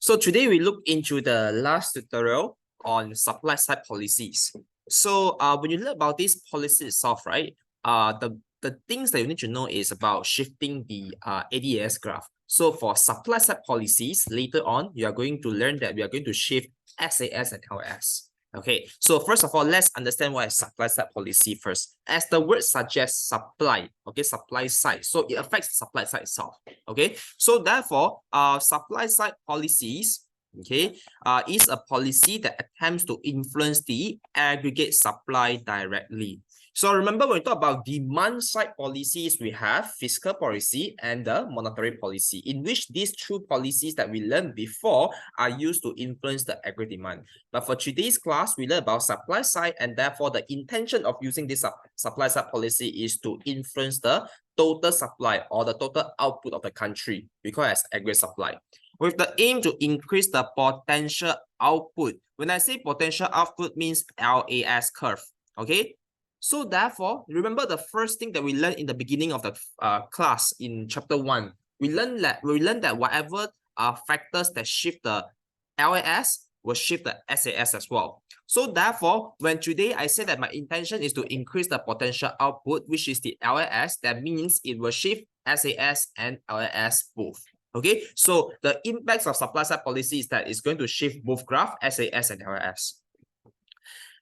So today we look into the last tutorial on supply side policies. So when you learn about this policy itself, right? The things that you need to know is about shifting the ADS graph. So for supply side policies, later on, you are going to learn that we are going to shift SAS and LS. Okay, so first of all, let's understand what is supply side policy first. As the word suggests, supply, okay, supply side. So it affects the supply side itself. Okay, so therefore, supply side policies, okay, is a policy that attempts to influence the aggregate supply directly. So remember, when we talk about demand side policies, we have fiscal policy and the monetary policy, in which these two policies that we learned before are used to influence the aggregate demand. But for today's class, we learn about supply side, and therefore the intention of using this supply side policy is to influence the total supply or the total output of the country, because as aggregate supply, with the aim to increase the potential output. When I say potential output, means LAS curve. Okay, so therefore, remember the first thing that we learned in the beginning of the class in chapter 1. We learned that whatever factors that shift the LAS will shift the SAS as well. So therefore, when today I say that my intention is to increase the potential output, which is the LAS, that means it will shift SAS and LAS both. Okay, so the impacts of supply side policy is that it's going to shift both graph, SAS and LAS,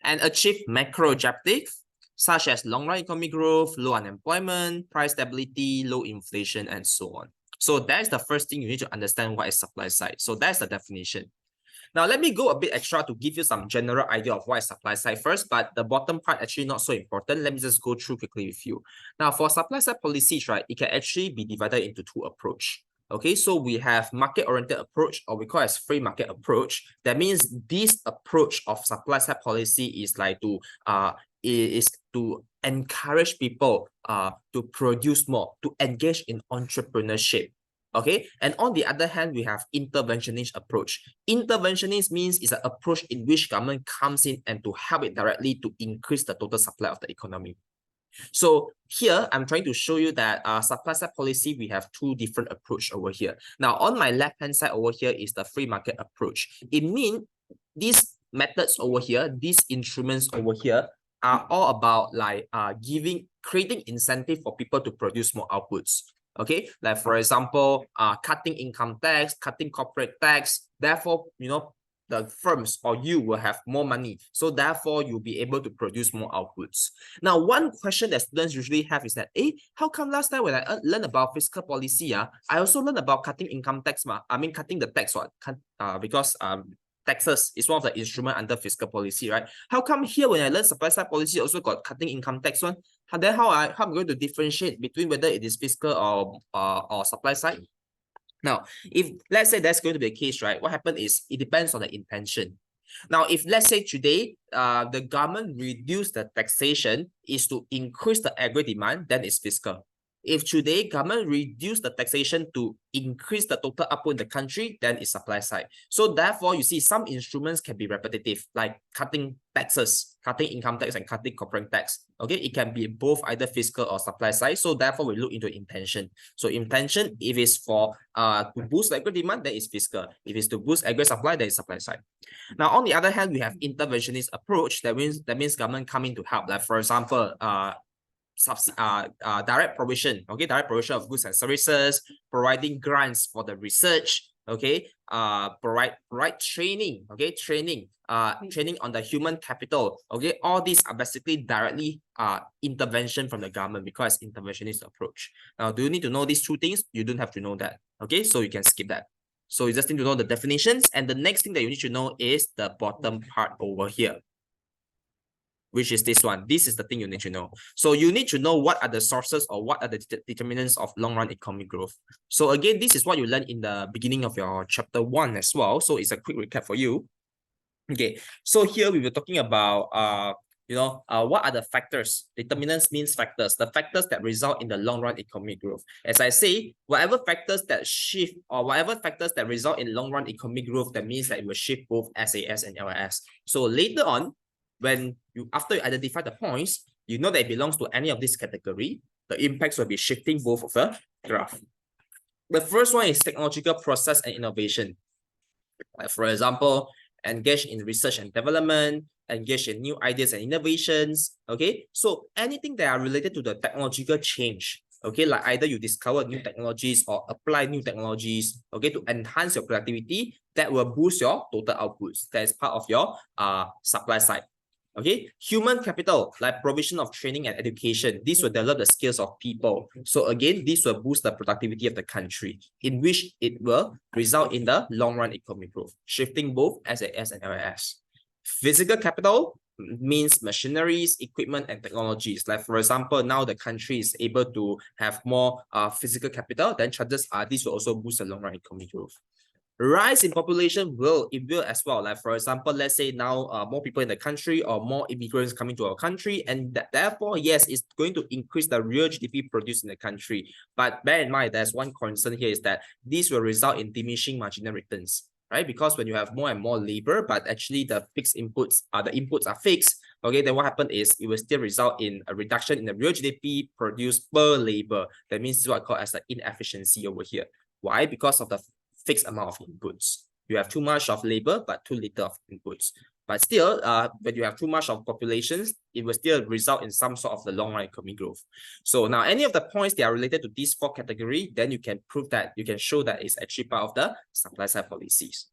and achieve macro objective such as long-run economic growth, low unemployment, price stability, low inflation, and so on. So that's the first thing you need to understand what is supply side. So that's the definition. Now, let me go a bit extra to give you some general idea of what is supply side first, but the bottom part actually not so important. Let me just go through quickly with you. Now, for supply side policies, right, it can actually be divided into two approaches. Okay, so we have market-oriented approach, or we call it as free market approach. That means this approach of supply side policy is like to encourage people to produce more, to engage in entrepreneurship. Okay, and on the other hand, we have interventionist approach. Interventionist means it's an approach in which government comes in and to help it directly to increase the total supply of the economy. So here, I'm trying to show you that supply side policy, we have two different approach over here. Now, on my left-hand side over here is the free market approach. It means these methods over here, these instruments over here are all about like creating incentive for people to produce more outputs. Okay, like for example, cutting income tax, cutting corporate tax. Therefore, you know, the firms or you will have more money. So therefore, you'll be able to produce more outputs. Now, one question that students usually have is that, how come last time when I learned about fiscal policy, I also learned about cutting income tax, cutting the tax, because taxes is one of the instruments under fiscal policy, right? How come here when I learn supply side policy also got cutting income tax one? Then how I'm going to differentiate between whether it is fiscal or supply side? Now, if let's say that's going to be a case, right, what happens is it depends on the intention. Now, if let's say today, the government reduce the taxation is to increase the aggregate demand, then it's fiscal. If today government reduce the taxation to increase the total output in the country, then it's supply side. So therefore, you see some instruments can be repetitive, like cutting taxes, cutting income tax and cutting corporate tax. Okay, it can be both either fiscal or supply side. So therefore, we look into intention. So intention, if it's for to boost aggregate demand, then it's fiscal. If it's to boost aggregate supply, then it's supply side. Now, on the other hand, we have interventionist approach. That means government coming to help. Like for example, direct provision, okay, direct provision of goods and services, providing grants for the research, okay, provide training, okay, training on the human capital, okay. All these are basically directly intervention from the government because interventionist approach. Now, do you need to know these two things? You don't have to know that, okay, so you can skip that. So you just need to know the definitions, and the next thing that you need to know is the bottom part over here, which is this one. This is the thing you need to know. So you need to know what are the sources or what are the determinants of long-run economic growth. So again, this is what you learned in the beginning of your chapter 1 as well. So it's a quick recap for you. Okay, so here we were talking about what are the factors? Determinants means factors, the factors that result in the long-run economic growth. As I say, whatever factors that shift or whatever factors that result in long-run economic growth, that means that it will shift both SAS and LAS. So later on, after you identify the points, you know that it belongs to any of this category, the impacts will be shifting both of the graph. The first one is technological process and innovation. Like for example, engage in research and development, engage in new ideas and innovations. Okay, so anything that are related to the technological change. Okay, like either you discover new technologies or apply new technologies, okay, to enhance your productivity, that will boost your total outputs. That is part of your supply side. Okay, human capital, like provision of training and education, this will develop the skills of people. So again, this will boost the productivity of the country, in which it will result in the long run economic growth, shifting both SAS and LAS. Physical capital means machineries, equipment, and technologies. Like for example, now the country is able to have more physical capital, then chances are this will also boost the long run economic growth. Rise in population will as well. Like for example, let's say now more people in the country or more immigrants coming to our country, and therefore, yes, it's going to increase the real GDP produced in the country. But bear in mind, there's one concern here is that this will result in diminishing marginal returns, right? Because when you have more and more labor, but actually the fixed inputs the inputs are fixed, okay, then what happened is it will still result in a reduction in the real GDP produced per labor. That means this is what I call as the inefficiency over here. Why? Because of the fixed amount of inputs. You have too much of labor, but too little of inputs. But still, when you have too much of populations, it will still result in some sort of the long run economic growth. So now any of the points that are related to these four categories, then you can prove that, you can show that it's actually part of the supply side policies.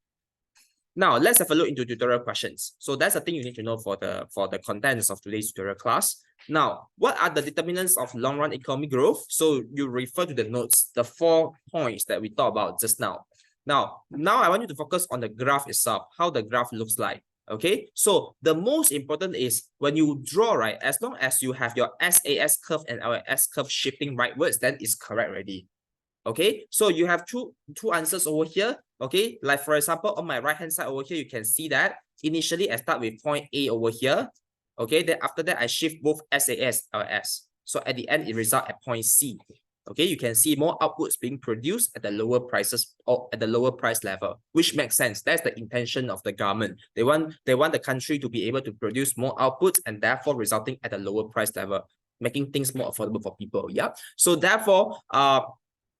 Now let's have a look into tutorial questions. So that's the thing you need to know for the contents of today's tutorial class. Now, what are the determinants of long run economic growth? So you refer to the notes, the 4 points that we talked about just now. Now I want you to focus on the graph itself, how the graph looks like. Okay, so the most important is when you draw, right, as long as you have your SAS curve and LAS curve shifting rightwards, then it's correct already. Okay, so you have two answers over here. Okay, like for example, on my right hand side over here, you can see that initially I start with point A over here. Okay, then after that I shift both SAS, LS. So at the end, it results at point C. Okay, you can see more outputs being produced at the lower prices or at the lower price level, which makes sense. That's the intention of the government. They want the country to be able to produce more outputs and therefore resulting at a lower price level, making things more affordable for people. Yeah. So therefore,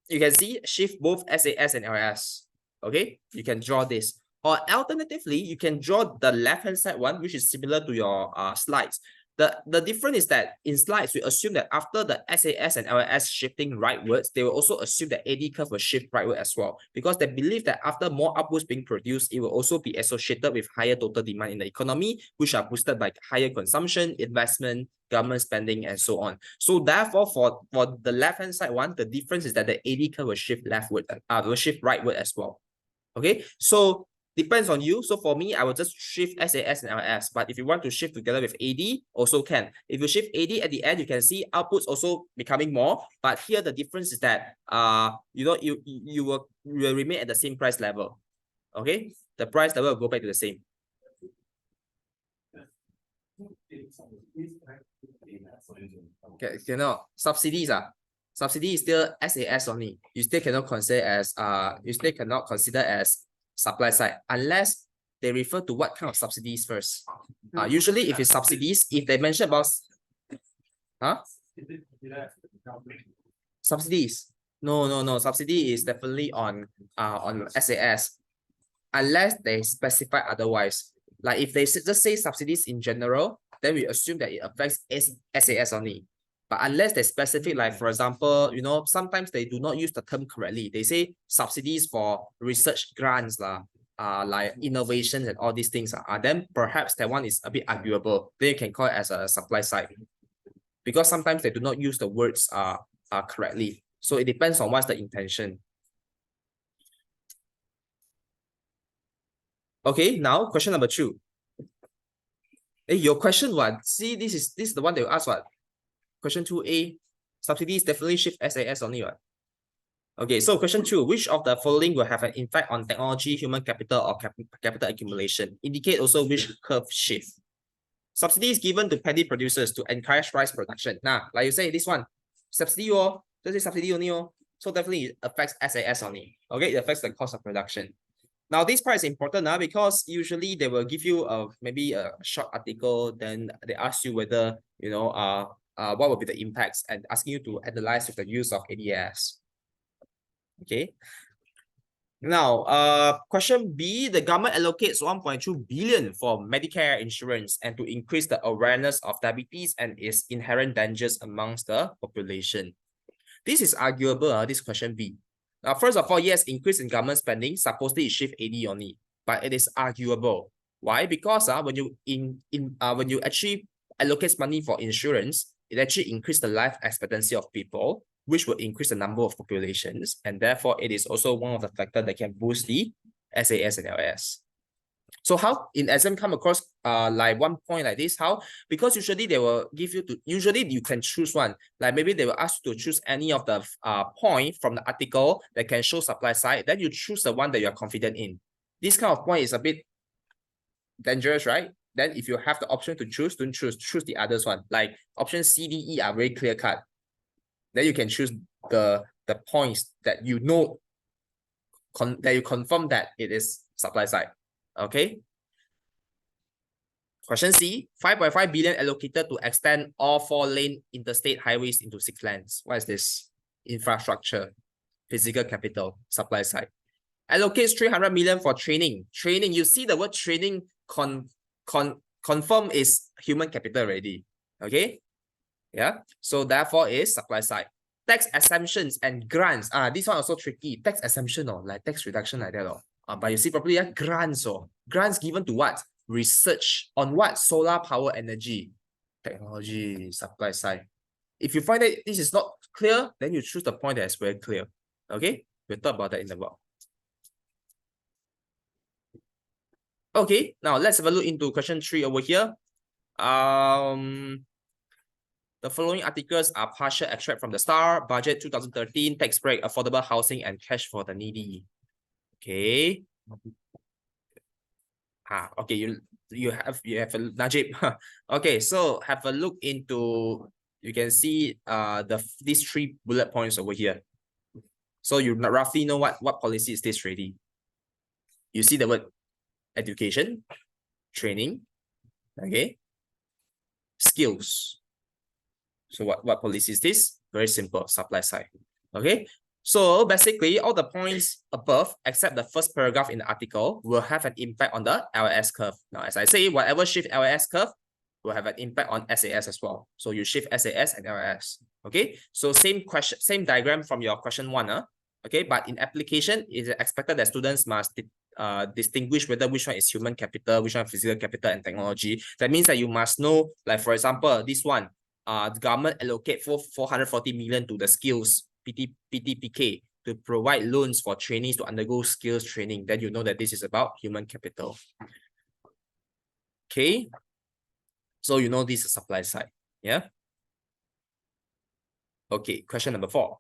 you can see shift both SAS and LS. Okay, you can draw this. Or alternatively, you can draw the left-hand side one, which is similar to your slides. The difference is that in slides, we assume that after the SAS and LS shifting rightwards, they will also assume that AD curve will shift rightward as well, because they believe that after more outputs being produced, it will also be associated with higher total demand in the economy, which are boosted by higher consumption, investment, government spending, and so on. So therefore, for the left-hand side one, the difference is that the AD curve will shift will shift rightward as well. Okay, so depends on you. So for me, I will just shift SAS and LS. But if you want to shift together with AD, also can. If you shift AD at the end, you can see outputs also becoming more. But here the difference is that you will remain at the same price level. Okay, the price level will go back to the same. Okay, subsidies subsidy is still SAS only. You still cannot consider as supply side unless they refer to what kind of subsidies first. Usually if it's subsidies, if they mention about subsidies, no, subsidy is definitely on SAS unless they specify otherwise. Like if they just say subsidies in general, then we assume that it affects SAS only. But unless they specific, like for example, sometimes they do not use the term correctly. They say subsidies for research grants, like innovations and all these things. Then perhaps that one is a bit arguable. Then you can call it as a supply side. Because sometimes they do not use the words correctly. So it depends on what's the intention. Okay, now question number 2. Your question one. See, this is the one they will ask what? Question 2A. Subsidies definitely shift SAS only what? Okay, so question 2. Which of the following will have an impact on technology, human capital, or capital accumulation? Indicate also which curve shift. Subsidies given to paddy producers to encourage rice production. Now, like you say, this one, subsidy this is subsidy only so definitely it affects SAS only. Okay, it affects the cost of production. Now, this part is important because usually they will give you maybe a short article, then they ask you whether, what will be the impacts and asking you to analyze with the use of ADS. Okay. Now, question B, the government allocates 1.2 billion for Medicare insurance and to increase the awareness of diabetes and its inherent dangers amongst the population. This is arguable, this question B. Now, first of all, yes, increase in government spending, supposedly it shift AD only, but it is arguable. Why? Because when you actually allocate money for insurance, it actually increase the life expectancy of people, which will increase the number of populations, and therefore it is also one of the factors that can boost the SAS and LS. So how in exam come across like one point like this? How? Because usually they will give you usually you can choose one. Like maybe they will ask you to choose any of the point from the article that can show supply side. Then you choose the one that you are confident in. This kind of point is a bit dangerous, right? Then if you have the option to choose, don't choose. Choose the others one. Like option C, D, E are very clear cut. Then you can choose the points that you know that you confirm that it is supply side. Okay. Question C, 5.5 billion allocated to extend all 4-lane interstate highways into 6 lanes. What is this? Infrastructure, physical capital, supply side. Allocates 300 million for training. Training, you see the word training confirm is human capital already. Okay? Yeah. So therefore is supply side. Tax exemptions and grants. This one also tricky. Tax exemption or like tax reduction like that. But you see properly, grants or grants given to what? Research on what? Solar power energy. Technology, supply side. If you find that this is not clear, then you choose the point that is very clear. Okay? We'll talk about that in a while. Okay, now let's have a look into question 3 over here. The following articles are partial extract from the Star, Budget 2013, Tax Break, Affordable Housing, and Cash for the Needy. Okay. Okay, you have a Najib. Okay, so have a look into, you can see these 3 bullet points over here. So you roughly know what policy is this already. You see the word education, training, okay, skills. So what policy is this? Very simple, supply side. Okay. So basically, all the points above, except the first paragraph in the article, will have an impact on the LS curve. Now, as I say, whatever shift LS curve will have an impact on SAS as well. So you shift SAS and LS. Okay. So same question, same diagram from your question 1. Okay. But in application, it is expected that students must distinguish whether which one is human capital, which one physical capital and technology. That means that you must know, like for example, this one. The government allocate 440 million to the skills PTPK to provide loans for trainees to undergo skills training. Then you know that this is about human capital. Okay. So you know this is supply side. Yeah. Okay. Question number 4.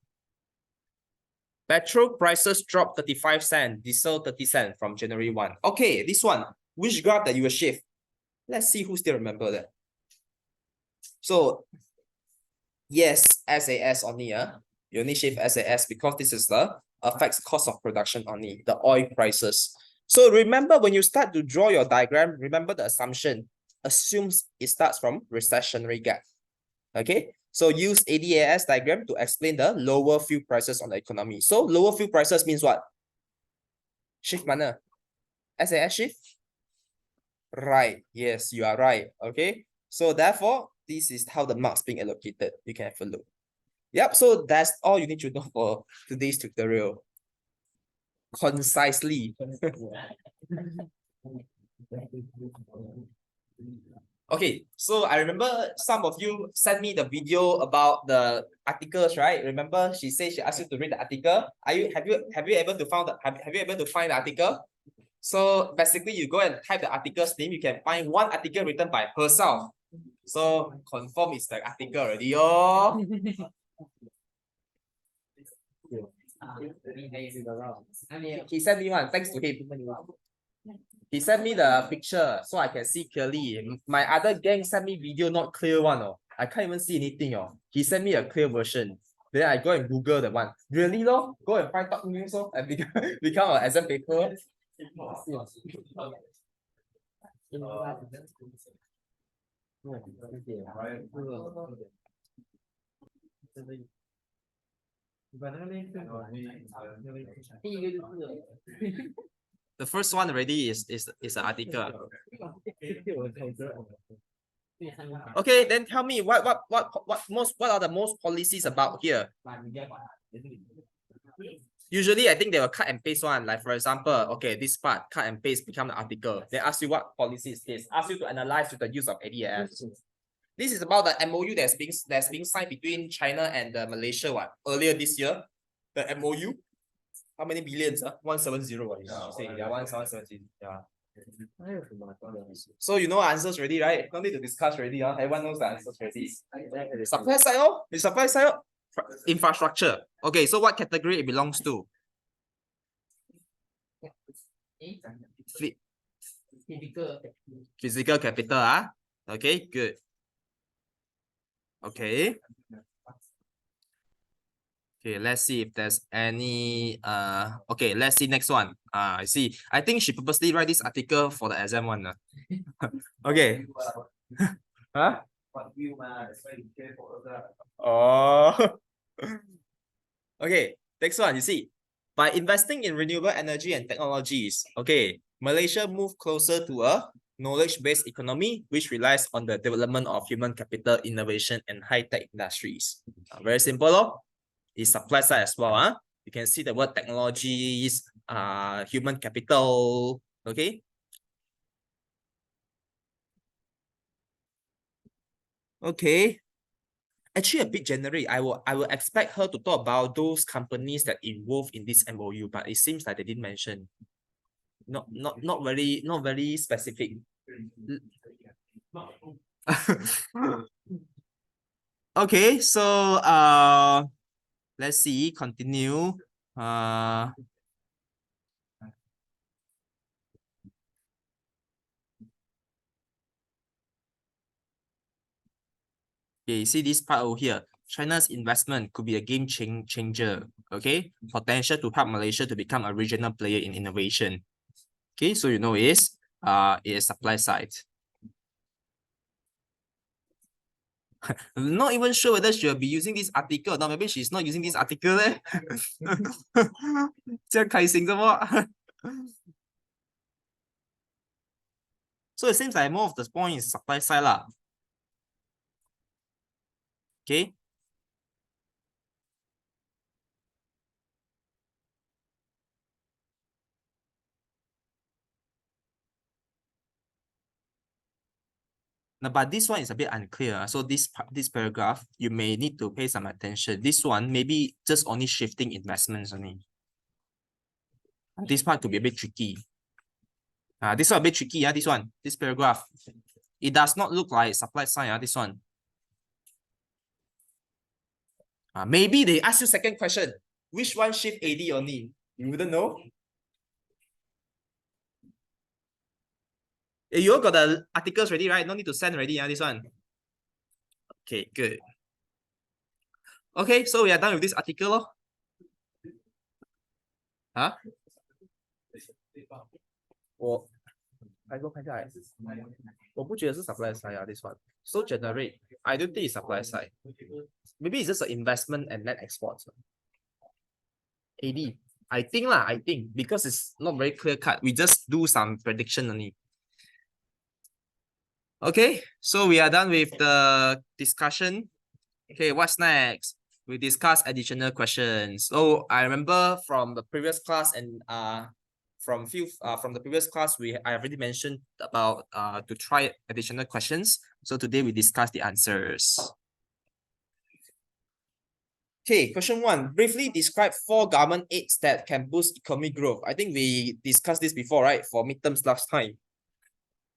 Petrol prices dropped 35 cents, diesel 30 cents from January 1. Okay, this one. Which graph that you will shift? Let's see who still remember that. So yes, SAS only. You only shift SAS because this is the affects cost of production only, the oil prices. So remember when you start to draw your diagram, remember the assumption assumes it starts from recessionary gap. Okay, so use ADAS diagram to explain the lower fuel prices on the economy. So lower fuel prices means what? Shift mana? SAS shift? Right. Yes, you are right. Okay. So therefore, this is how the marks being allocated. You can have a look. Yep, so that's all you need to know for today's tutorial. Concisely. Okay, so I remember some of you sent me the video about the articles, right? Remember, she said she asked you to read the article. Have you able to find the article? So basically, you go and type the article's name. You can find one article written by herself. So confirm it's the article already. Oh. He sent me one, thanks to him. He sent me the picture so I can see clearly. My other gang sent me video not clear one. I can't even see anything. He sent me a clear version. Then I go and Google the one. Really no? Go and find top news and become an exam paper. The first one already is an article. Okay, then tell me what are the most policies about here? Usually, I think they will cut and paste one. Like for example, okay, this part cut and paste become the article. They ask you what policy is this. Ask you to analyze with the use of ADF. This is about the MOU that's being signed between China and Malaysia. What earlier this year, the MOU. How many billions? 170. Yeah, 170. Yeah. So you know answers already, right? No need to discuss already. Everyone knows the answers already. Supply side, the supply side, infrastructure. Okay, so what category it belongs to? Physical capital. Okay, good. Okay. Okay, let's see if there's any okay, let's see next one. I see. I think she purposely write this article for the exam one. Okay. Huh? Oh. Okay, next one, you see. By investing in renewable energy and technologies, okay, Malaysia moved closer to a knowledge-based economy, which relies on the development of human capital, innovation, and high-tech industries. Very simple, it's supply side as well. You can see the word technologies, human capital, okay? Okay. Actually, a bit generic. I will expect her to talk about those companies that involved in this MOU, but it seems like they didn't mention. Not very specific. Okay, so let's see, continue. Okay, see this part over here. China's investment could be a game changer. Okay, potential to help Malaysia to become a regional player in innovation. Okay, so you know is supply side. I'm not even sure whether she'll be using this article or not. Maybe she's not using this article. 这样开心怎么? So it seems like more of the point is supply side lah. Okay. Now, but this one is a bit unclear. So this paragraph, you may need to pay some attention. This one maybe just only shifting investments only. This part could be a bit tricky. This one a bit tricky. This paragraph. It does not look like supply side. This one. Maybe they ask you second question. Which one shift AD only? You wouldn't know. You all got the articles ready, right? No need to send already, this one. Okay, good. Okay, so we are done with this article. Huh? 我不觉得是 supply side this one. So generate, I don't think it's supply side. Maybe it's just an investment and net exports. AD. I think because it's not very clear cut. We just do some prediction only. Okay, so we are done with the discussion. Okay, what's next? We discuss additional questions. So I remember from the previous class and from the previous class I already mentioned about to try additional questions. So today we discuss the answers. Okay, question 1. Briefly describe 4 government aids that can boost economic growth. I think we discussed this before, right? For midterms last time.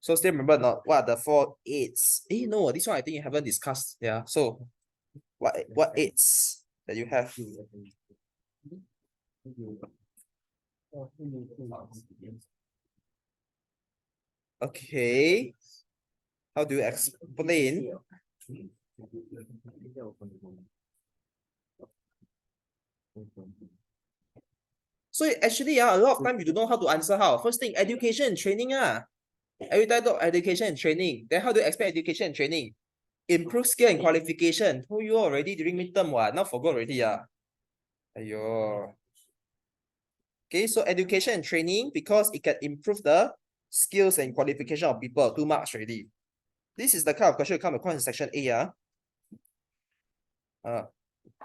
So still remember not what are the 4 aids? No, this one I think you haven't discussed. Yeah. So what aids that you have? Okay. How do you explain? So actually, a lot of time you don't know how to answer how. First thing, education and training. Every time talk education and training. Then how do you explain education and training? Improve skill and qualification. Told you already during midterm. Now forgot already. Aiyo. Okay, so education and training, because it can improve the skills and qualification of people. 2 marks already. This is the kind of question you come across in section A.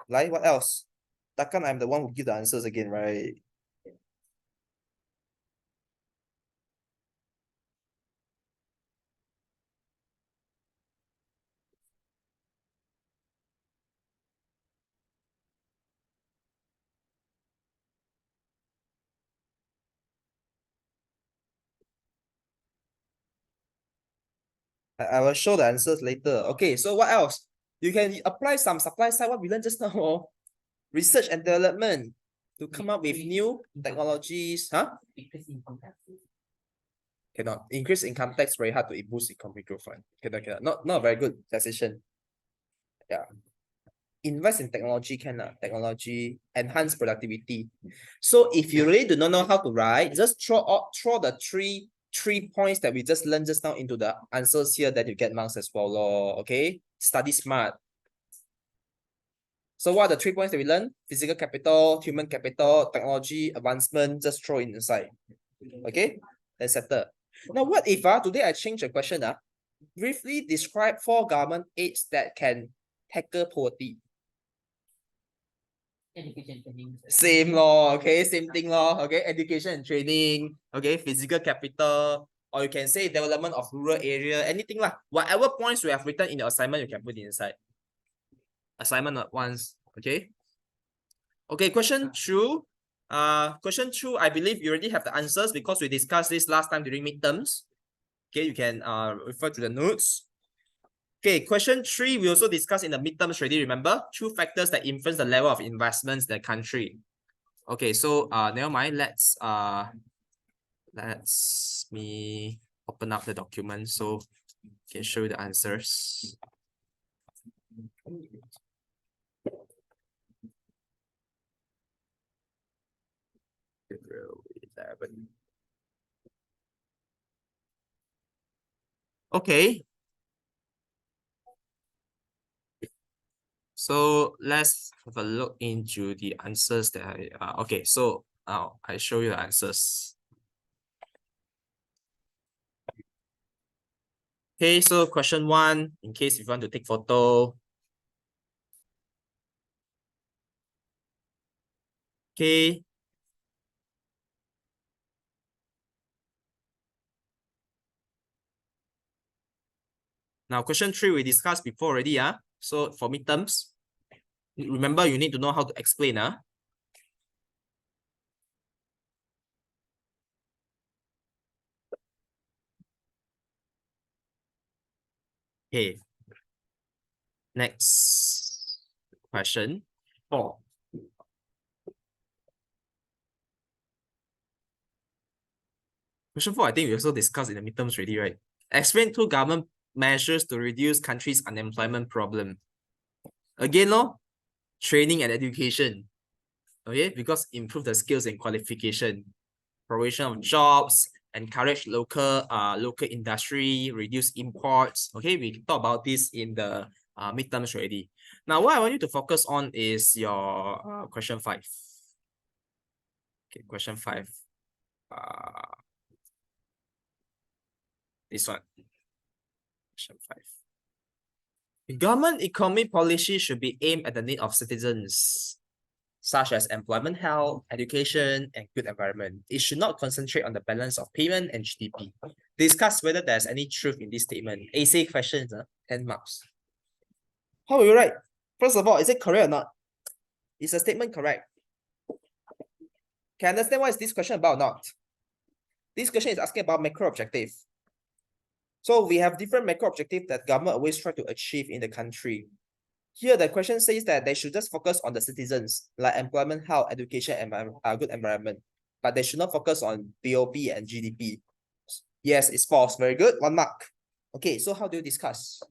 Like, what else? Takkan I'm the one who give the answers again, right? I will show the answers later. Okay, so what else? You can apply some supply side, what we learned just now. Research and development to come up with new technologies. Cannot. Increase income tax very hard to boost economic growth. Cannot. Not a very good decision. Yeah. Invest in technology technology, enhance productivity. So if you really do not know how to write, just throw the three points that we just learned just now into the answers here, that you get marks as well. Okay, study smart. So what are the 3 points that we learned? Physical capital, human capital, technology advancement, just throw it inside. Okay, let's settle. Now what if today I change the question? Briefly describe 4 government aids that can tackle poverty. Education training. Same law, okay, same thing law, okay, education and training, okay, physical capital, or you can say development of rural area, anything lah. Whatever points you have written in your assignment, you can put inside. Assignment at once, okay? Okay, question 2. Question 2, I believe you already have the answers because we discussed this last time during midterms. Okay, you can refer to the notes. Okay, question 3, we also discussed in the midterms already, remember? 2 factors that influence the level of investments in the country. Okay, so never mind, let's me open up the document so I can show you the answers. Okay. So let's have a look into the answers that okay, so now I show you the answers. Okay, so question 1, in case you want to take photo. Okay. Now question 3 we discussed before already. So for midterms, remember you need to know how to explain. Okay. Next question 4. Question 4, I think we also discussed in the midterms already, right? Explain 2 government measures to reduce country's unemployment problem. Again, training and education. Okay, because improve the skills and qualification, provision of jobs, encourage local industry, reduce imports. Okay, we talked about this in the midterms already. Now, what I want you to focus on is your question 5. Okay, question 5. This one. Question 5. Government economic policy should be aimed at the need of citizens, such as employment, health, education, and good environment. It should not concentrate on the balance of payment and GDP. Discuss whether there's any truth in this statement. AC questions, 10 marks. How will you write? First of all, is it correct or not? Is the statement correct? Can you understand what is this question about or not? This question is asking about macro objective. So we have different macro objectives that government always try to achieve in the country. Here, the question says that they should just focus on the citizens, like employment, health, education, and good environment. But they should not focus on BOP and GDP. Yes, it's false. Very good. 1 mark. Okay, so how do you discuss?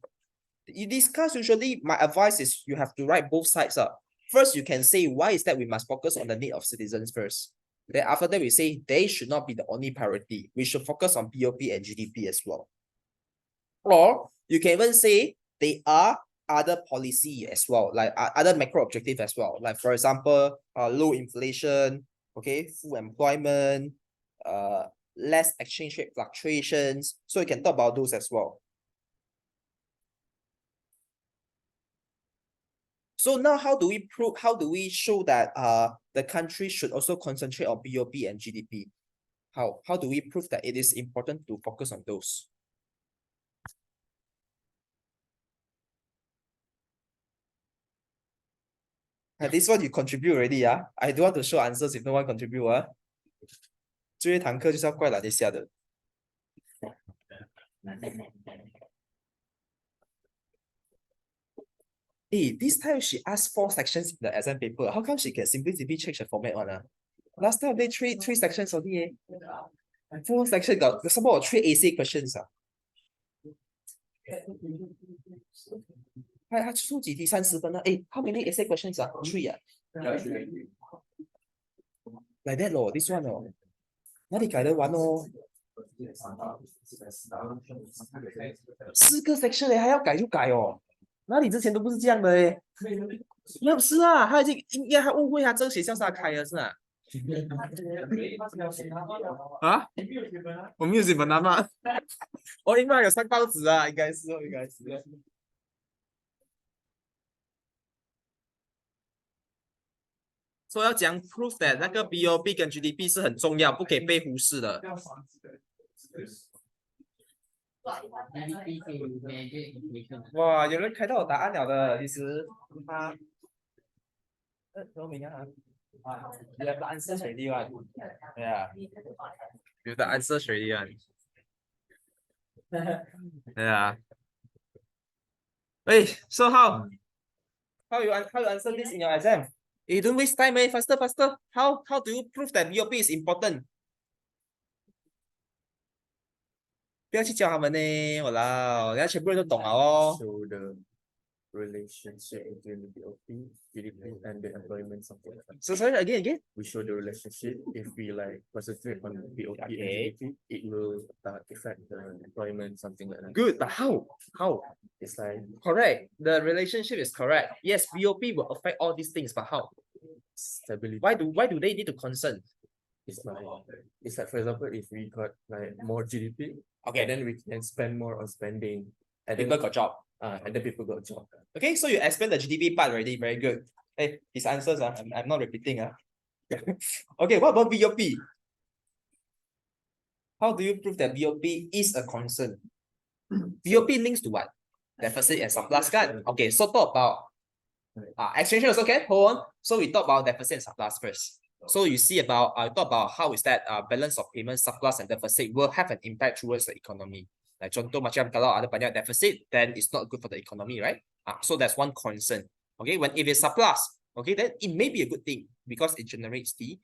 You discuss, usually, my advice is you have to write both sides up. First, you can say why is that we must focus on the need of citizens first. Then after that, we say they should not be the only priority. We should focus on BOP and GDP as well. Or you can even say they are, but they should not be the only priority. We should focus on BOP and GDP as well. Or you can even say they should focus on BOP and GDP as well. Or you can even say they are, but they should not be the only priority. We should focus on BOP and GDP as well. other policy as well, like other macro objective as well. Like for example, low inflation, okay, full employment, less exchange rate fluctuations. So you can talk about those as well. So now how do we show that the country should also concentrate on BOP and GDP? How do we prove that it is important to focus on those? This one you contribute already, I don't want to show answers if no one contribute, 这一堂课就是要怪了一下的。This time she asked 4 sections in the exam paper. How come she can simply change the format one? Last time they three sections only. 4 sections got some more 3 essay questions. 他出几题30分 how many essay questions 3 Like that this one 哪里改得完4个 section 还要改就改那你之前都不是这样的那是他已经应该他误会这个学校是他开的是我没有写本吗？应该有上报纸应该是应该是。所以要讲 proof that 那个 BOP 跟 GDP 是很重要，不可以被忽视的。哇，有人开到我答案了的，其实他什么名啊？You have the answer already one. Yeah. You have the answer already one. Yeah. Hey, so how you answer this in your exam? Don't waste time, faster. How do you prove that BOP is important? 不要去教他们呢，我老，人家全部人都懂了Show the relationship between BOP, GDP, and the employment something like that. So sorry again. We show the relationship. If we like concentrate on BOP and GDP, it will affect the employment something like that. Good, but how? It's like correct. The relationship is correct. Yes, BOP will affect all these things, but how? Stability. Why do they need to concern? It's like for example, if we got like more GDP, okay, then we can spend more on spending, and people got job. And then people got job. Okay, so you explained the GDP part already. Very good. Hey, his answers I'm not repeating. Okay, what about BOP? How do you prove that BOP is a concern? BOP links to what? Deficit and surplus card. Okay, so talk about exchange rate also can. Hold on. So we talk about deficit and surplus first. So you see about talk about how is that balance of payment, surplus and deficit will have an impact towards the economy. Like contoh macam kalau ada banyak deficit, then it's not good for the economy, right? So that's one concern. Okay, if it's surplus, okay, then it may be a good thing because it generates the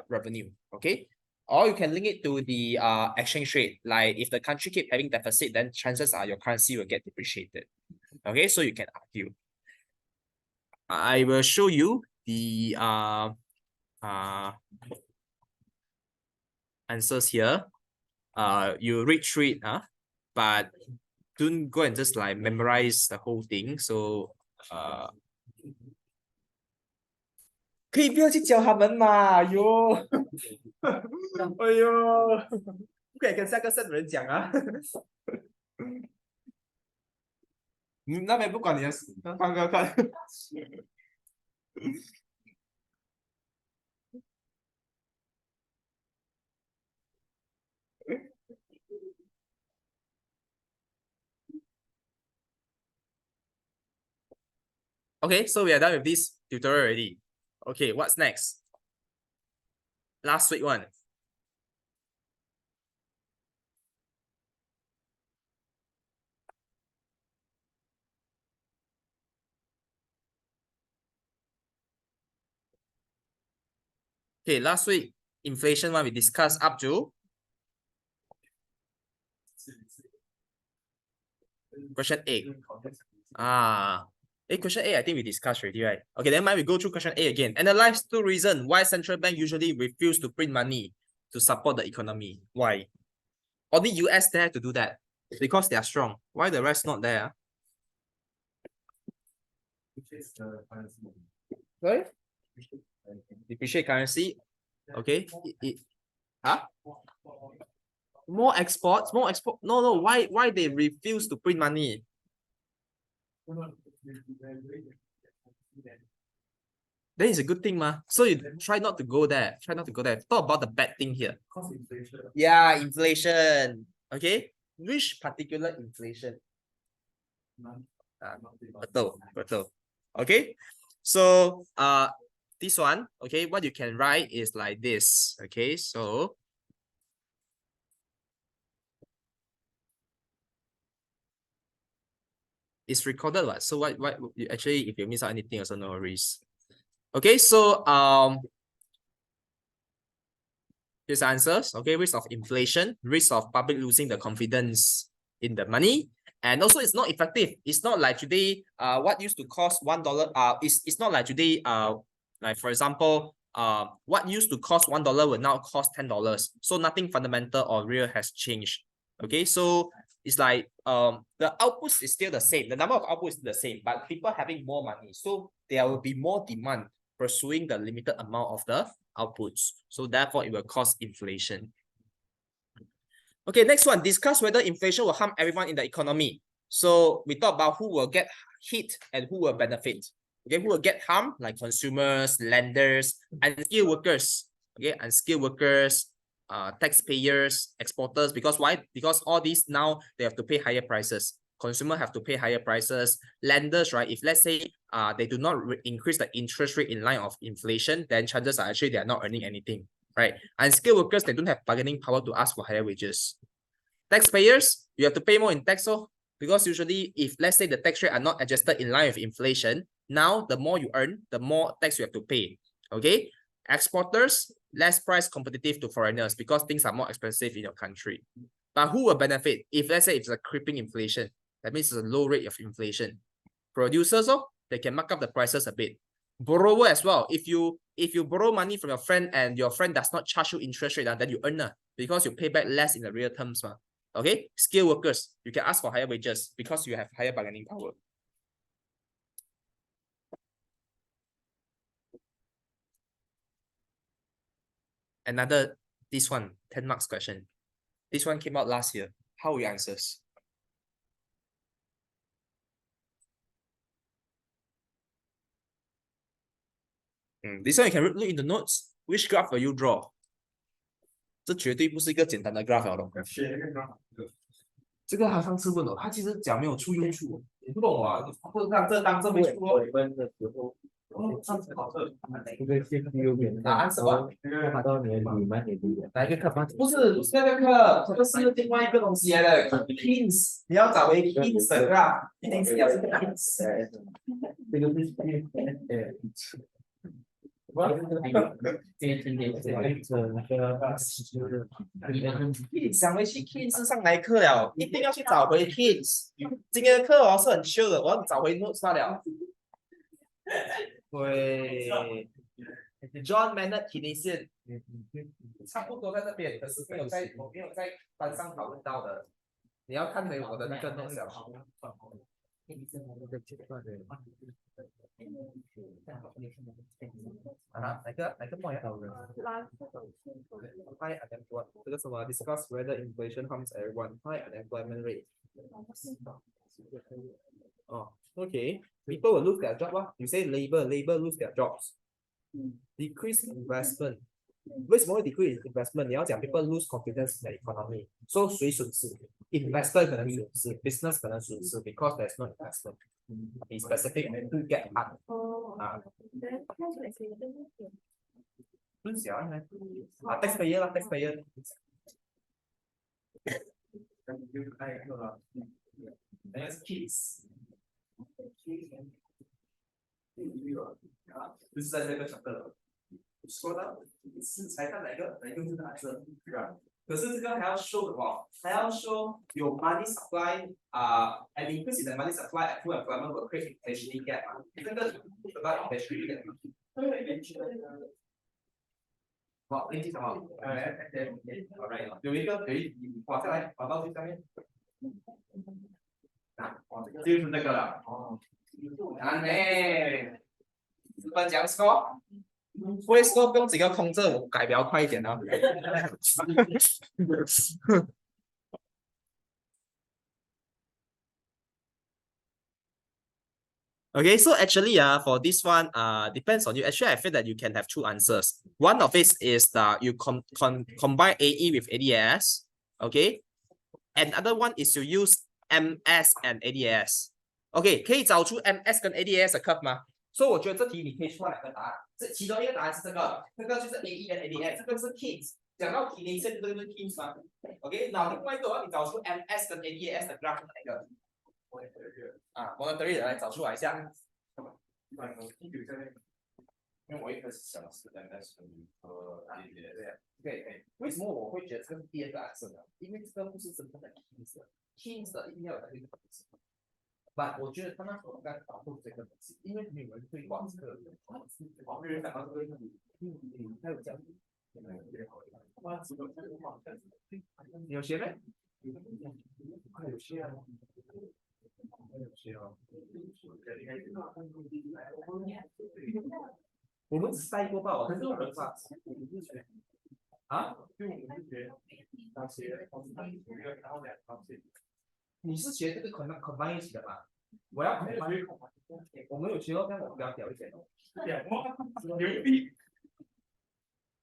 revenue. Okay, or you can link it to the exchange rate. Like if the country keep having deficit, then chances are your currency will get depreciated. Okay, so you can argue. I will show you the answers here. You read through it, but don't go and just like memorize the whole thing. So 可以不要去教他们嘛，哟，哎呦，不可以跟下个圣人讲你那边不管你的事，看。Okay, so we are done with this tutorial already. Okay, what's next? Last week one. Okay, last week, inflation one we discussed up to question 8. Question 8, I think we discussed already, right? Okay, then we go through question 8 again. Analyze 2 reasons why central bank usually refuse to print money to support the economy. Why? Only US dare to do that because they are strong. Why the rest not there? Sorry? Depreciate currency. Okay. Huh? More exports, more export. No. Why they refuse to print money? Then it's a good thing, ma. So you try not to go there. Try not to go there. Talk about the bad thing here. Yeah, inflation. Okay. Which particular inflation? Betul. Okay. So this one, okay, what you can write is like this. Okay, so it's recorded what? So what actually if you miss out anything also no worries. Okay, so here's answers. Okay, risk of inflation, risk of public losing the confidence in the money, and also it's not effective. It's not like today, what used to cost $1, it's not like today, like for example, what used to cost $1 will now cost $10. So nothing fundamental or real has changed. Okay, so it's like the output is still the same. The number of outputs is the same, but people having more money, so there will be more demand pursuing the limited amount of the outputs. So therefore, it will cause inflation. Okay, next one, discuss whether inflation will harm everyone in the economy. So we talk about who will get hit and who will benefit. Okay, who will get harmed, like consumers, lenders, unskilled workers. Okay, unskilled workers, taxpayers, exporters. Because why? Because all these now they have to pay higher prices. Consumer have to pay higher prices. Lenders, right? If let's say they do not increase the interest rate in line of inflation, then chances are actually they are not earning anything, right? Unskilled workers, they don't have bargaining power to ask for higher wages. Taxpayers, you have to pay more in tax, so because usually if let's say the tax rate are not adjusted in line with inflation, now the more you earn, the more tax you have to pay. Okay. Exporters, less price competitive to foreigners because things are more expensive in your country. But who will benefit if let's say it's a creeping inflation? That means it's a low rate of inflation. Producers, they can mark up the prices a bit. Borrower as well. If you borrow money from your friend and your friend does not charge you interest rate, then you earn because you pay back less in the real terms. Okay, skilled workers, you can ask for higher wages because you have higher bargaining power. Another, this one, 10 marks question. This one came out last year. How will you answer? This one you can look in the notes. Which graph will you draw? 这绝对不是一个简单的 graph 了。这个他上次问了，他其实讲没有出用处，你不懂啊？不当这没出哦。上次考试，这个是右边答案什么？拿到年底蛮年底的，哪一个课？不是那个课，这个是另外一个东西来的。Hints， 你要找回 hints 的 graph， 一定是要是 hints。这个是想回去 Kins 上哪一课了？一定要去找回 Kins。今天的课哦是很 chill 的，我要找回 notes 了。对 ，John Maynard Keynes 差不多在那边，可是我没有在班上讨论到的。你要看回我的那个 notes 了。哪个 point ？High unemployment， 这个什么 ？Discuss whether inflation harms everyone. High unemployment rate. Oh, okay. People will lose their job. You say labor lose their jobs. Decrease investment. 为什么会 decrease investment？ 你要讲 people lose confidence in the economy. So 谁损失 ？Investor 可能损失 ，business 可能损失 ，because there's no investment. It's specific to get hard. 不是小呢？taxpayer 啦 ，taxpayer。那是 kids。这是在那个 chapter 了。说到是才看哪个是哪个，可是这个还要 show 的话，还要 show 有 money supply an increase in the money supply and full employment will create inflationary gap 这个 about inflationary gap 好，你记什么？alright， 有一滑下来，滑到最下面，就是这个了。难呢，日本讲 score， 不会 score 不用几个空字，我改比较快一点哦。Okay, so actually, for this one, depends on you. Actually, I feel that you can have two answers. One of it is that you combine AE with ADAS, okay? And other one is you use MS and ADAS. OK， 可以找出 MS 跟 ADAS 的 curve 吗？所以我觉得这题你可以出两个答案，这其中一个答案是这个，这个就是 AE 跟 ADAS， 这个是 Keynes。讲到 Keynes 这个就是 Keynes 吗 ？OK， 那另外一个你找出 MS 跟 ADAS 的 graph 是哪个？monetary 来找出来一下。因为我一开始想的是 MS 和 ADS。对，为什么我会觉得这个是第二个 answer 呢？因为这个不是真正的 Keynes 的一定要有那个东西。但我觉得他那时候刚导入这个东西，因为没有人会玩这个，没有人想到这个问题。还有这样，你有学没？有学啊。我们只是带过吧，我很多人吧。啊？你是学这个combine 一起的吧？我要 combine， 我们有学到，但我比较屌一点哦。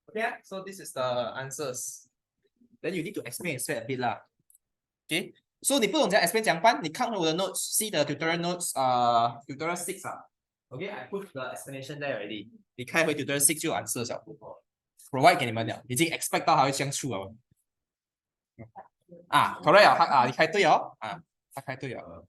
Okay, so this is the answers. Then you need to explain a bit 啦。Okay, so 你不懂怎样 explain 怎样办？你看回我的 notes，see the tutorial notes， tutorial 6啊。Okay, I put the explanation there already. 你开回 tutorial 6就有 answer 小步 provide 给你们了，已经 expect 到它会相处了。correct 啊，你开对哦，他开对了。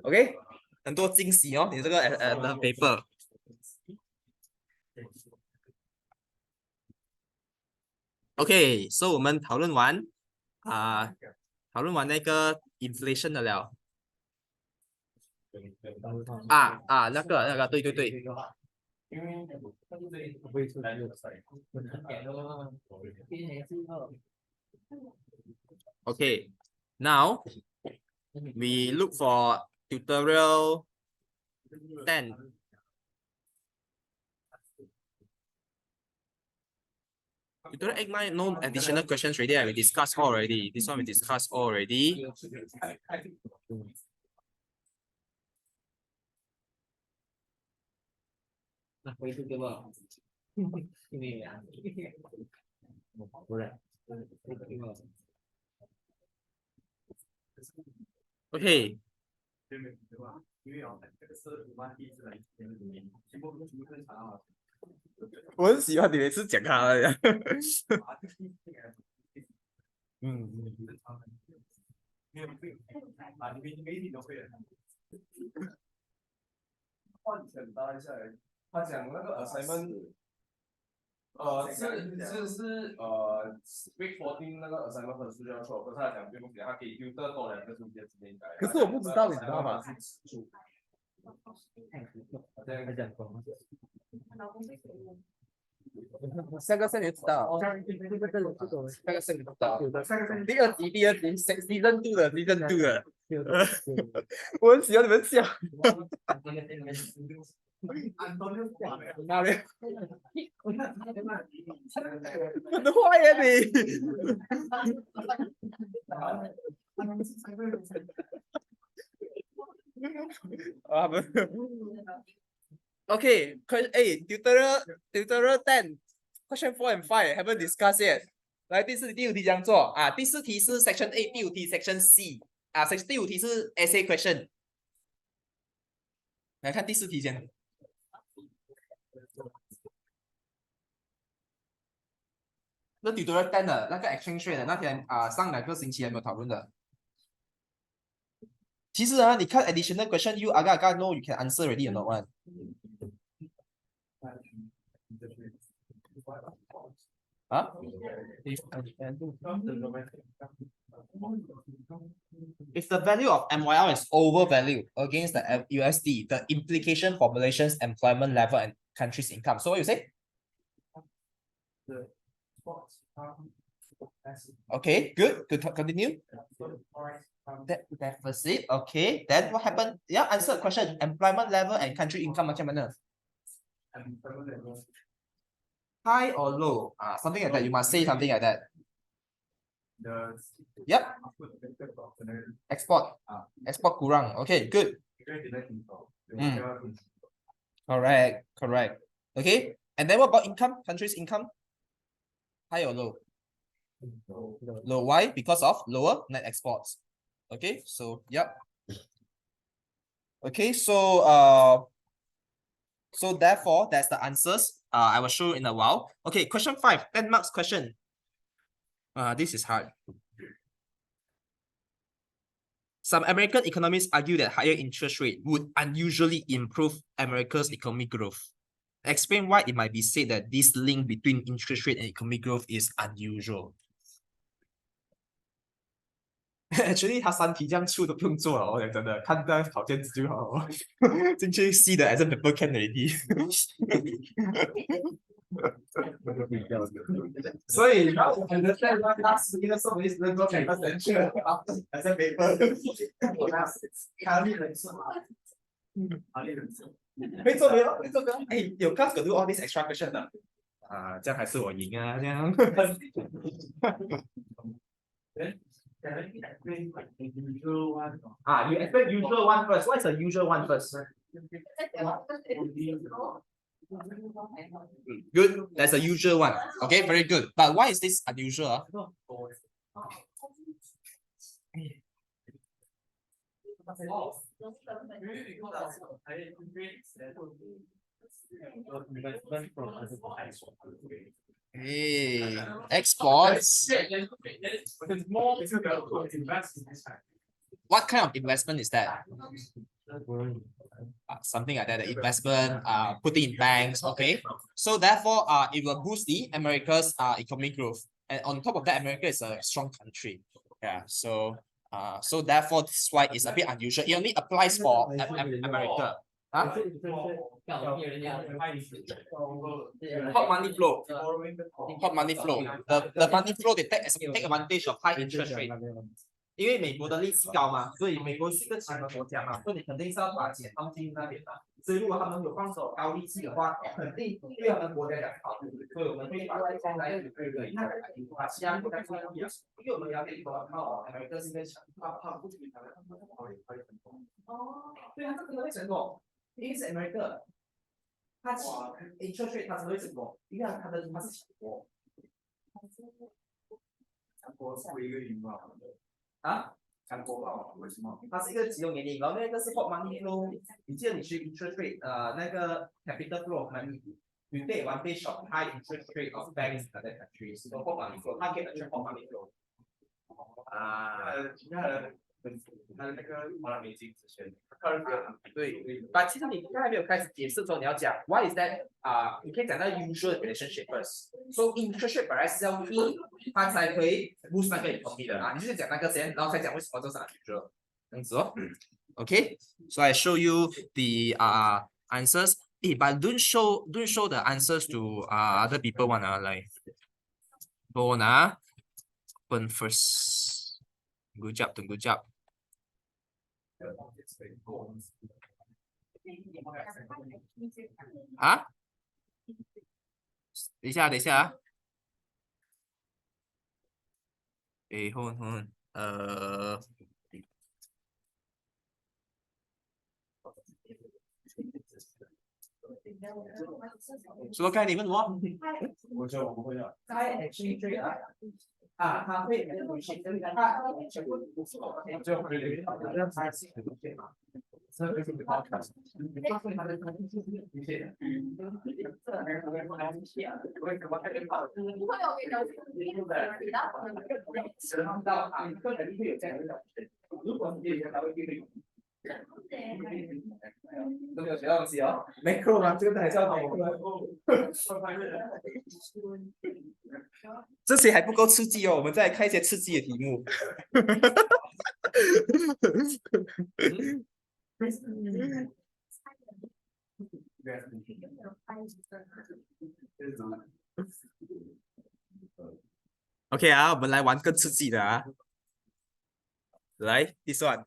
OK， 很多惊喜哦，你这个的 paper。OK， so 我们讨论完那个 inflation 的了。那个，对。因为不会出来就OK， now we look for tutorial 10. Tutorial 8 no additional questions already. We discussed already. This one we discussed already. OK， 我很喜欢你每次讲他的。他讲那个 assignment， week 14那个 assignment 分数就要错，可是他讲不用写，他可以丢多2个数节直接改。可是我不知道，你知道吗？下个 set 你就知道，下个 set 你就知道。第二集 season 2的 season 2的，我很喜欢你们笑。哪里？很坏呀你不。Okay, tutorial 10, question 4 and 5 haven't discussed yet. 来，第4题、第5题这样做第4题是 section A， 第5题 section C 第5题是 essay question。来看第4题先。那 tutorial 10的那个 exchange rate 的那天上2个星期还没有讨论的。其实你看 additional question you agak know you can answer already or not one. If the value of MYR is overvalued against the USD, the implication for Malaysia's employment level and country's income. So what you say? Okay, good. Continue. deficit. Okay. Then what happened? Yeah, answer the question. Employment level and country income macam mana? High or low? Something like that. You must say something like that. Yep. Export. Export kurang. Okay, good. Correct. Okay. And then what about income? Country's income? High or low? Low. Why? Because of lower net exports. Okay, so yep. Okay, so therefore that's the answers. I will show you in a while. Okay, question 5, 10 marks question. This is hard. Some American economists argue that higher interest rate would unusually improve America's economic growth. Explain why it might be said that this link between interest rate and economic growth is unusual. Actually, 他3题这样出都不用做了，我讲真的，看到考卷子就好了。进去 see the exam paper can already 。所以 now understand why last week so many students don't take attention after exam paper。考虑人生。会做没有？会做没有？哎，有 class got do all these extra question 的。这样还是我赢啊，这样。you expect usual one first. What is the usual one first? Good. That's a usual one. Okay, very good. But why is this unusual? Hey, exports. What kind of investment is that? Something like that. The investment, putting in banks. Okay. So therefore, it will boost the America's economic growth. And on top of that, America is a strong country. Yeah. So therefore, this is why it's a bit unusual. It only applies for America. Hot money flow. Hot money flow. The money flow they take advantage of high interest rate. 因为美国的利息高嘛，所以美国是一个强的国家嘛，所以你肯定是要把钱放进那边的。所以如果他们有放手高利息的话，肯定对他们国家讲好。所以我们会把这些来把其他国家注意啊，因为我们了解到美国是一个强，他不比他们对啊，这个会成功。因为是 America， 它interest rate 它只会成功，因为它是强国。强国是一个赢嘛？强国吧？为什么？它是一个集中原因，然后那个是 hot money flow。你记得你学 interest rate， 那个 capital flow money。You take advantage of high interest rate of banks in other countries. So hot money flow， 它可以 attract hot money flow。那个华人美金之前，对，但其实你刚才没有开始解释说你要讲 why is that 你可以讲到 usual relationship first。So interest rate 本来是要低，它才可以 boost 那个 economy 的你就是讲那个先，然后再讲为什么这是 unusual， 这样子哦。Okay, so I show you the answers. But don't show the answers to other people one like Bona. Open first. Good job. 等一下hold on. 什么概念？问我？我说我不会的。在 exchange rate 它会全部最后让它是嘛。所以为什么podcast？ 如果你才会都没有学到东西哦 ，macro 吗？这个还是要 macro。这些还不够刺激哦，我们再来看一些刺激的题目。OK 我们来玩更刺激的来，this one，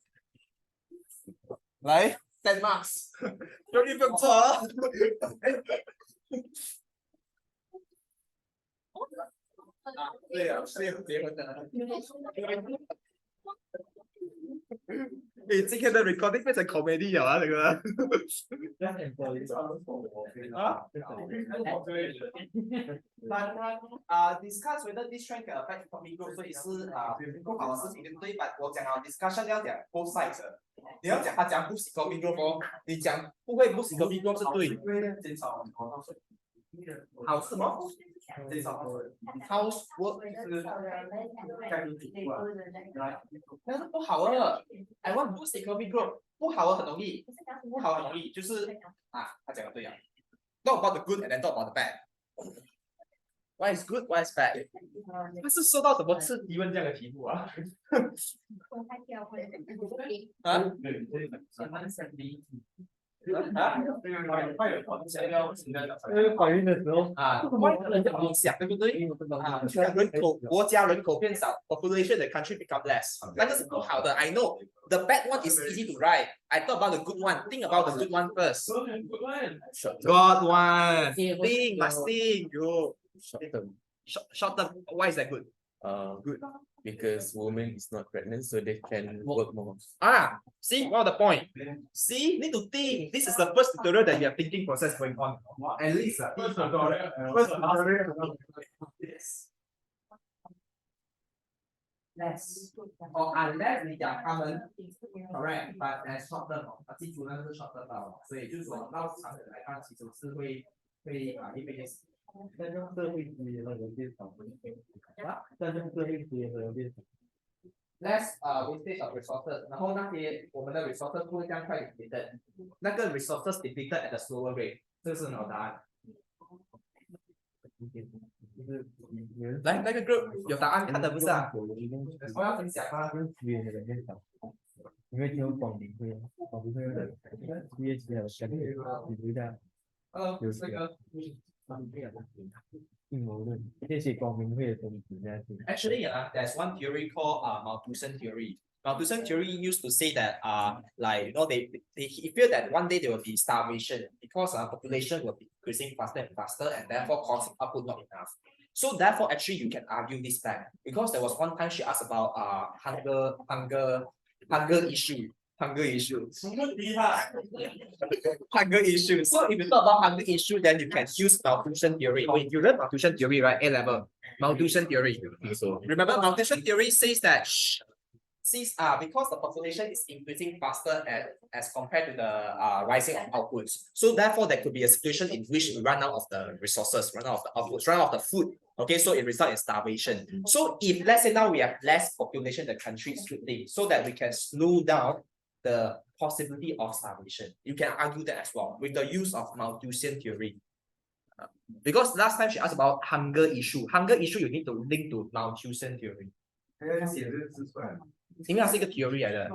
来，10 marks，终于不用错了。对呀，是有结婚的。你今天的 recording 变成 comedy 了啊，这个。discuss whether this trend can affect economic growth，所以是不好的事情，对不对？但我讲啊，discussion 要讲 both sides 的。你要讲他讲 boost economic growth 哦，你讲不会 boost economic growth 是对。好是什么？House work 那是不好的。I want boost economic growth， 不好的很容易，不好很容易，就是他讲的对啊。Talk about the good and then talk about the bad. What is good? What is bad? 他是受到什么刺激问这样的题目啊？啊？怀孕的时候外国人的影响，对不对？国家人口变少 ，population the country become less， 那个是不好的。I know the bad one is easy to write. I thought about the good one. Think about the good one first. God one. Think, must think. You short term. Short term. Why is that good? Good because woman is not pregnant, so they can work more. See, what the point? See, need to think. This is the first tutorial that you have thinking process going on. At least first tutorial. Yes. Less. Or unless 你讲他们 correct, but as short term， 记住那个是 short term 所以就是说到长远来看，其实是会一边。但是社会资源有变少，但是社会资源有变少。Less wastage of resources， 然后那些我们的 resources 不会这样快 depleted， 那个 resources depleted at a slower rate， 这个是好答案。来，那个 group 有答案看的不是啊？我要分享啊。资源的人变少，因为只有广明会，广明会有人，企业还有相对比如的，有这个。阴谋论，这些光明会的东西在。Actually, there's one theory called Malthusian theory. Malthusian theory used to say that like you know they feel that one day there will be starvation because population will be increasing faster and faster and therefore causing output not enough. So therefore, actually, you can argue this back because there was one time she asked about hunger issue. Hunger issue. Hunger issue. So if you talk about hunger issue, then you can use Malthusian theory. When you learn Malthusian theory, right? A level. Malthusian theory. Remember, Malthusian theory says that because the population is increasing faster as compared to the rising of outputs. So therefore, there could be a situation in which we run out of the resources, run out of the outputs, run out of the food. Okay, so it results in starvation. So if let's say now we have less population, the country is splitting, so that we can slow down the possibility of starvation. You can argue that as well with the use of Malthusian theory. Because last time she asked about hunger issue. Hunger issue you need to link to Malthusian theory. 因为它是一个 theory 来的。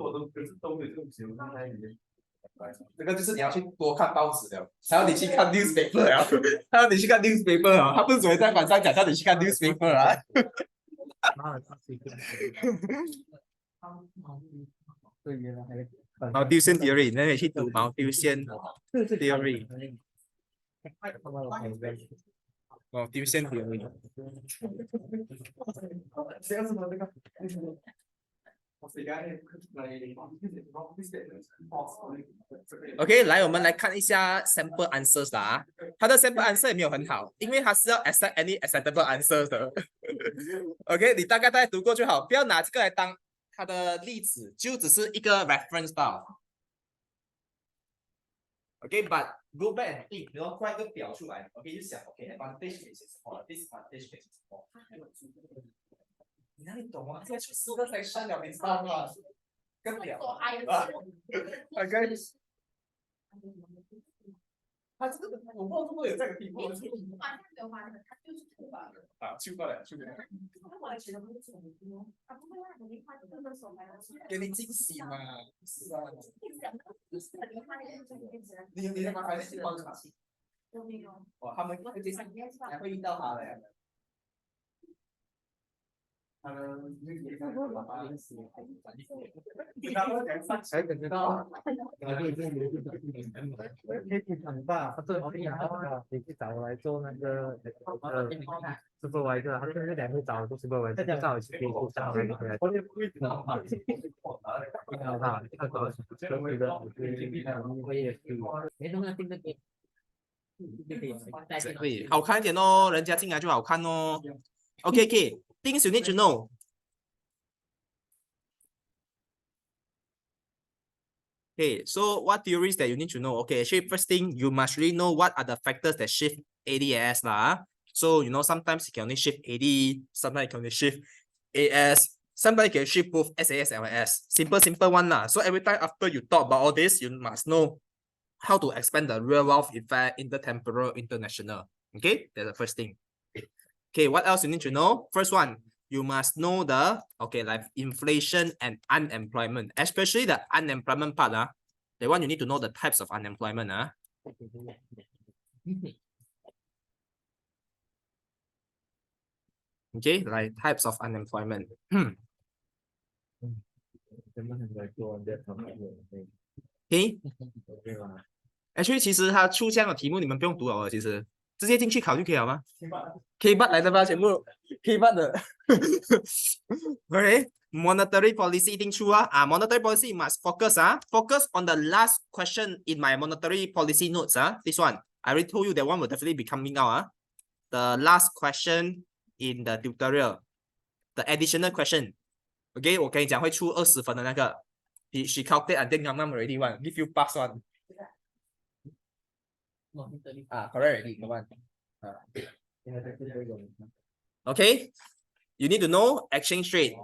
这个就是你要去多看报纸的，还要你去看 newspaper 啊，还要你去看 newspaper 啊，他不是只会在晚上讲，叫你去看 newspaper 啊。Malthusian theory， 那你去读 Malthusian theory。Malthusian theory。OK， 来，我们来看一下 sample answers 啦。它的 sample answer 也没有很好，因为它是要 accept any acceptable answers 的。OK， 你大概读过就好，不要拿这个来当它的例子，就只是一个 reference 吧。OK，but go back and think， 然后画一个表出来。OK， 就想 OK，advantage is 什么 ，disadvantage is 什么。你哪里懂啊？现在去4个才上了，你知道吗？更表OK， 他这个我不知道会不会有这个题目。去过了，去过了。给你惊喜嘛？是啊。你的麻烦是帮助他们经常还会遇到他的。很大，他最后你去找我来做那个supervisor，他这两个找的都 supervisor，就找可以做上来回来。对，好看一点哦，人家进来就好看哦。OK, okay. Things you need to know. Okay, so what theories that you need to know? Okay, actually, first thing, you must really know what are the factors that shift ADS lah. So, you know, sometimes you can only shift AD, sometimes you can only shift AS, sometimes you can shift both SAS and LS. Simple one lah. So every time after you talk about all this, you must know how to expand the real wealth effect, intertemporal, international. Okay, that's the first thing. Okay, what else you need to know? First one, you must know the, okay, like inflation and unemployment, especially the unemployment part. The one you need to know the types of unemployment. Okay, like types of unemployment. Okay. Actually, 其实它出这样的题目你们不用读了，其实直接进去考就可以了吗？K8 来的吧，全部 K8 的。Okay, monetary policy 一定出啊，monetary policy must focus on the last question in my monetary policy notes this one I already told you that one will definitely be coming out the last question in the tutorial, the additional question. Okay, 我跟你讲会出20分的那个。She calculate and then already one, give you pass one. Correct already, come on. Okay, you need to know exchange rate.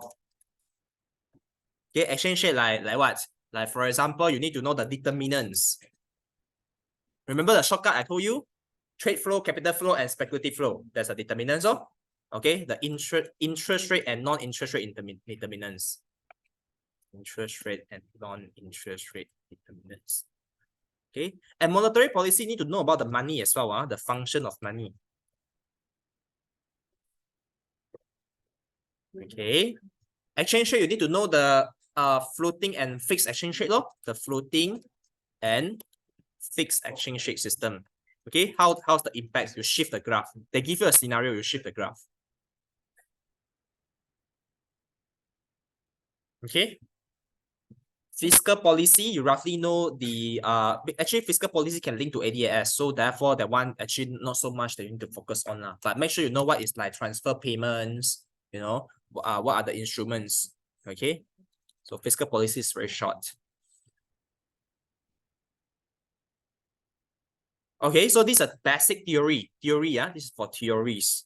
Okay, exchange rate like what? Like for example, you need to know the determinants. Remember the shortcut I told you? Trade flow, capital flow, and speculative flow. That's the determinants. Okay, the interest rate and non-interest rate determinants. Interest rate and non-interest rate determinants. Okay, and monetary policy need to know about the money as well, the function of money. Okay, exchange rate, you need to know the floating and fixed exchange rate, the floating and fixed exchange rate system. Okay, how's the impact? You shift the graph. They give you a scenario, you shift the graph. Okay. Fiscal policy, you roughly know the actually fiscal policy can link to ADAS, so therefore that one actually not so much that you need to focus on but make sure you know what is like transfer payments, you know, what are the instruments. Okay, so fiscal policy is very short. Okay, so this is a basic theory. This is for theories.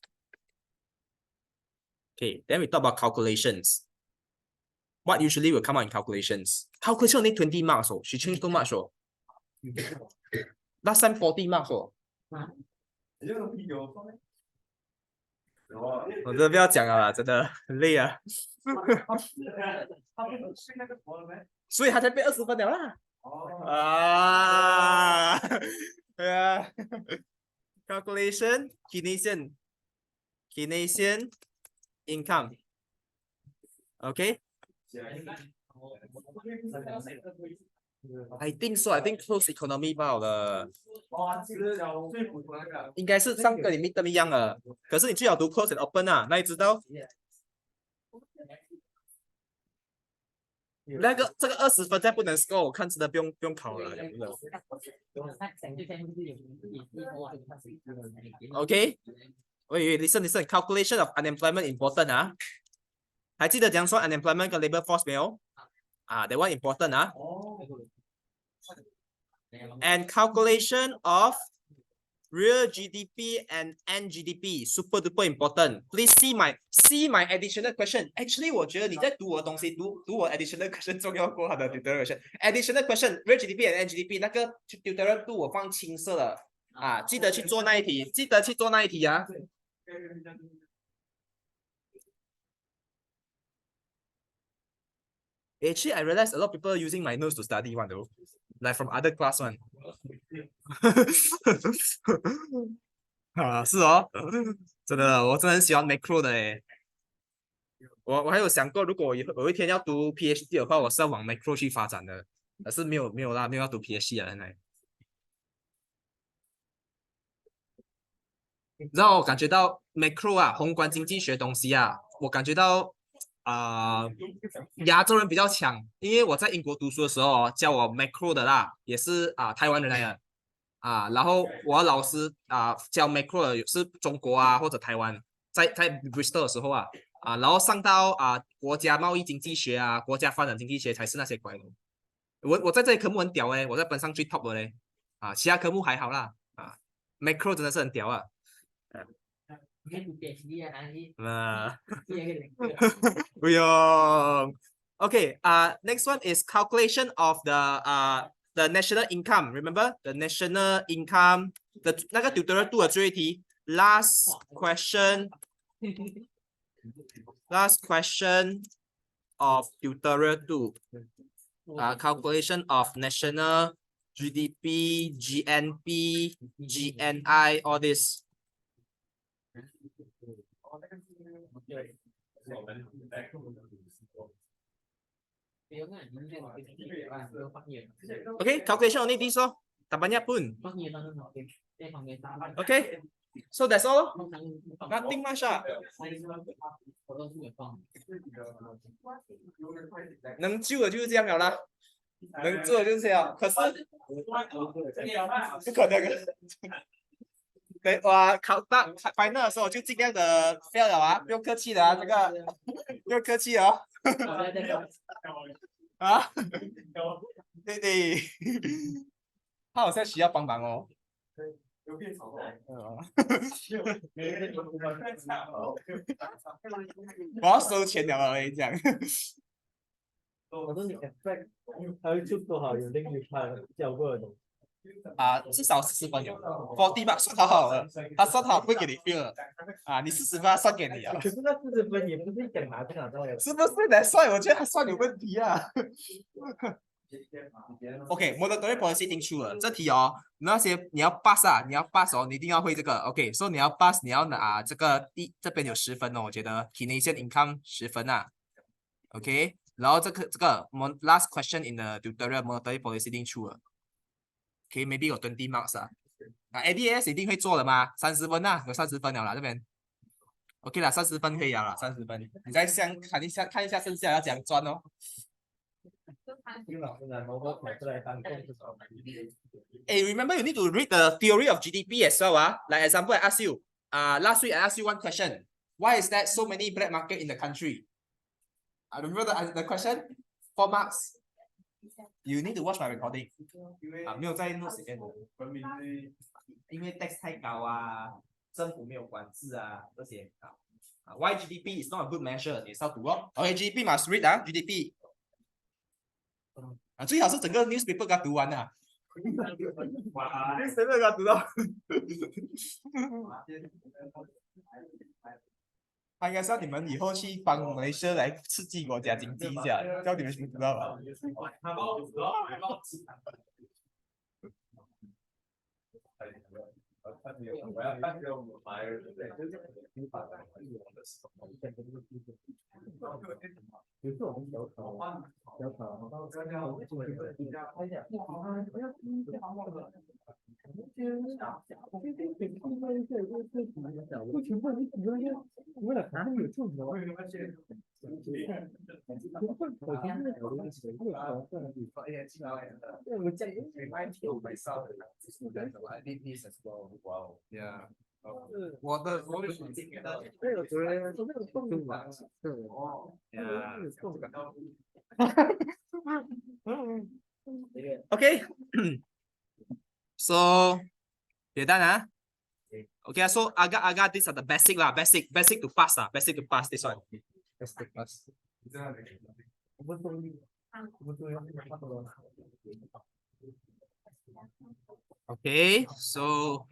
Okay, then we talk about calculations. What usually will come out in calculations? Calculation only 20 marks. She changed too much. Last time 40 marks. 我真的不要讲了啦，真的很累啊。所以他才被20分了啦。Calculation, Keynesian income. Okay. I think so. I think close economy 罢了。应该是上个你 midterm 一样的，可是你最好读 close and open 那你知道？那个这个20分再不能 score， 我看真的不用考了。Okay. Wait, listen. Calculation of unemployment important 还记得怎样算 unemployment 跟 labor force 没有？That one important And calculation of real GDP and NGDP super duper important. Please see my additional question. Actually, 我觉得你在读我的东西，读我 additional question 重要过它的 tutorial question. Additional question, real GDP and NGDP 那个 tutorial 2我放青色的记得去做那一题，Actually, I realized a lot of people using my notes to study one though, like from other class one. 是哦，真的，我真的很喜欢 macro 的我还有想过，如果我有一天要读 PhD 的话，我是要往 macro 去发展的，可是没有啦，没有要读 PhD 啊，现在。然后我感觉到 macro 啊，宏观经济学东西啊，我感觉到亚洲人比较强，因为我在英国读书的时候哦，教我 macro 的啦，也是台湾人来的然后我的老师教 macro 的是中国或者台湾，在 Bristol 的时候然后上到国家贸易经济学国家发展经济学才是那些怪的。我在这里科目很屌我在班上最 top 的嘞其他科目还好啦macro 真的是很屌不用。Okay, next one is calculation of the national income. Remember the national income 的那个 tutorial 2的最后一题 last question of tutorial 2 calculation of national GDP, GNP, GNI, all this. Okay, calculation only this tak banyak pun. Okay, so that's all. Nothing much 能救的就是这样了啦，能做的就是这样。可是不可能。对，我考到 final 的时候就尽量的 fail 了不用客气的这个不用客气哦。对对，他好像需要帮忙哦。我要收钱了，我跟你讲。我说你 expect 他会出多少有另一派教过的东西？至少40分有40吧，算好了，他算好不会给你 feel 了你40分算给你啊。可是那40分也不是讲拿这拿到的，是不是来算？我觉得他算有问题OK，monetary policy 定出了这题那些你要 pass 你要 pass 你一定要会这个。OK， 所以你要 pass， 你要拿这个这边有10分我觉得 Keynesian income 10分OK， 然后这个last question in the tutorial monetary policy 定出了。OK，maybe 有20 marks ADS 一定会做的嘛，30分有30分了啦这边。OK 啦，30分可以了30分。你再看一下剩下要怎样赚哦。Remember you need to read the theory of GDP as well Like example, I ask you, last week I asked you one question. Why is there so many black market in the country? I remember the question. 4 marks. You need to watch my recording. 没有在录时间的，因为 tax 太高政府没有管制这些Why GDP is not a good measure? 你是要读GDP must read GDP. 最好是整个 newspaper 给他读完newspaper 给他读到。他应该是要你们以后去帮马来西亚来刺激国家经济一下，叫你们知道吧有时候我们小考，为了哪里有这种我的那有主人说那个动物OK so you're done Okay, so agak these are the basic basic to pass basic to pass this one. Basic pass. Okay, so